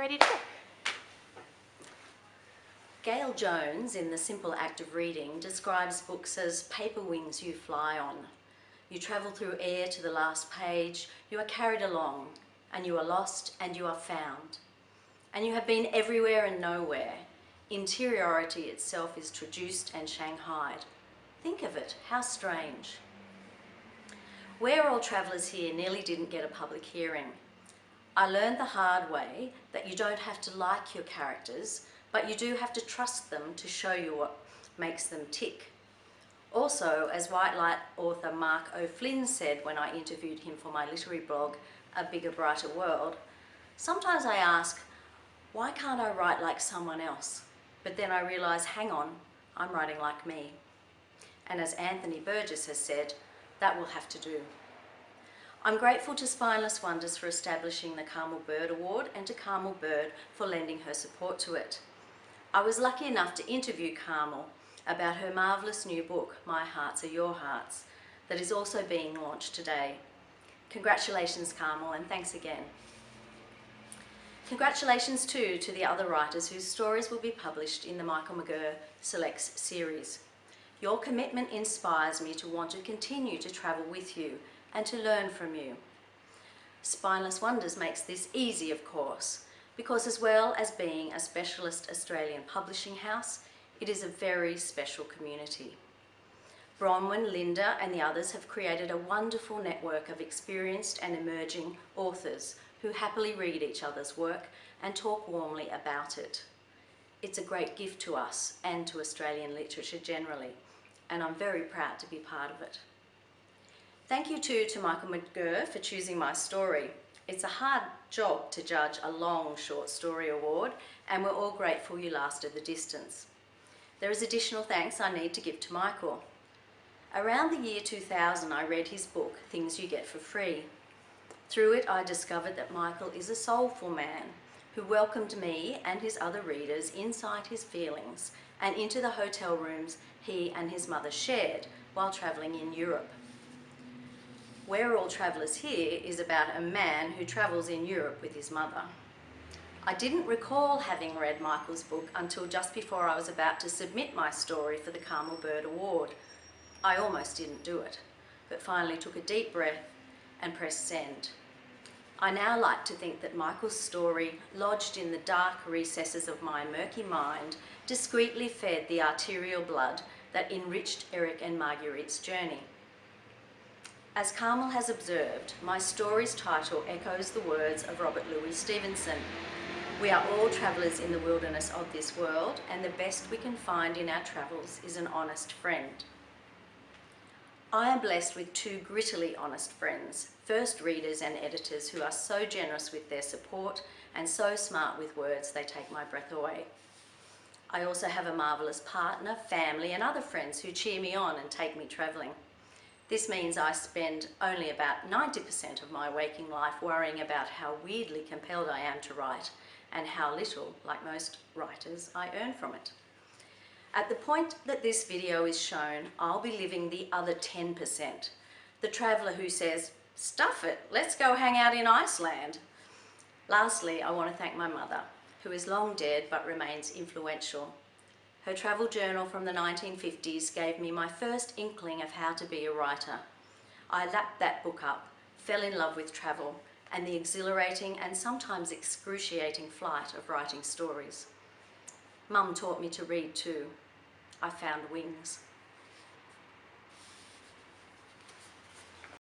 ready to go. Gail Jones, in The Simple Act of Reading, describes books as paper wings you fly on. You travel through air to the last page, you are carried along, and you are lost and you are found. And you have been everywhere and nowhere. Interiority itself is traduced and shanghaied. Think of it, how strange. We're All Travellers Here nearly didn't get a public hearing. I learned the hard way that you don't have to like your characters, but you do have to trust them to show you what makes them tick. Also, as White Light author Mark O'Flynn said when I interviewed him for my literary blog, A Bigger, Brighter World, sometimes I ask, why can't I write like someone else? But then I realise, hang on, I'm writing like me. And as Anthony Burgess has said, that will have to do. I'm grateful to Spineless Wonders for establishing the Carmel Bird Award and to Carmel Bird for lending her support to it. I was lucky enough to interview Carmel about her marvellous new book, My Hearts Are Your Hearts, that is also being launched today. Congratulations, Carmel, and thanks again. Congratulations too to the other writers whose stories will be published in the Michael McGurr Selects series. Your commitment inspires me to want to continue to travel with you and to learn from you. Spineless Wonders makes this easy, of course, because as well as being a specialist Australian publishing house, it is a very special community. Bronwyn, Linda and the others have created a wonderful network of experienced and emerging authors who happily read each other's work and talk warmly about it. It's a great gift to us and to Australian literature generally, and I'm very proud to be part of it. Thank you too to Michael McGurr for choosing my story. It's a hard job to judge a long short story award, and we're all grateful you lasted the distance. There is additional thanks I need to give to Michael. Around the year 2000, I read his book, Things You Get for Free. Through it, I discovered that Michael is a soulful man who welcomed me and his other readers inside his feelings and into the hotel rooms he and his mother shared while travelling in Europe. We're All Travellers Here is about a man who travels in Europe with his mother. I didn't recall having read Michael's book until just before I was about to submit my story for the Carmel Bird Award. I almost didn't do it, but finally took a deep breath and pressed send. I now like to think that Michael's story, lodged in the dark recesses of my murky mind, discreetly fed the arterial blood that enriched Eric and Marguerite's journey. As Carmel has observed, my story's title echoes the words of Robert Louis Stevenson. We are all travellers in the wilderness of this world, and the best we can find in our travels is an honest friend. I am blessed with two grittily honest friends, first readers and editors who are so generous with their support and so smart with words they take my breath away. I also have a marvellous partner, family and other friends who cheer me on and take me travelling. This means I spend only about 90% of my waking life worrying about how weirdly compelled I am to write and how little, like most writers, I earn from it. At the point that this video is shown, I'll be living the other 10%, the traveller who says, stuff it, let's go hang out in Iceland. Lastly, I want to thank my mother, who is long dead but remains influential. Her travel journal from the 1950s gave me my first inkling of how to be a writer. I lapped that book up, fell in love with travel and the exhilarating and sometimes excruciating flight of writing stories. Mum taught me to read too. I found wings.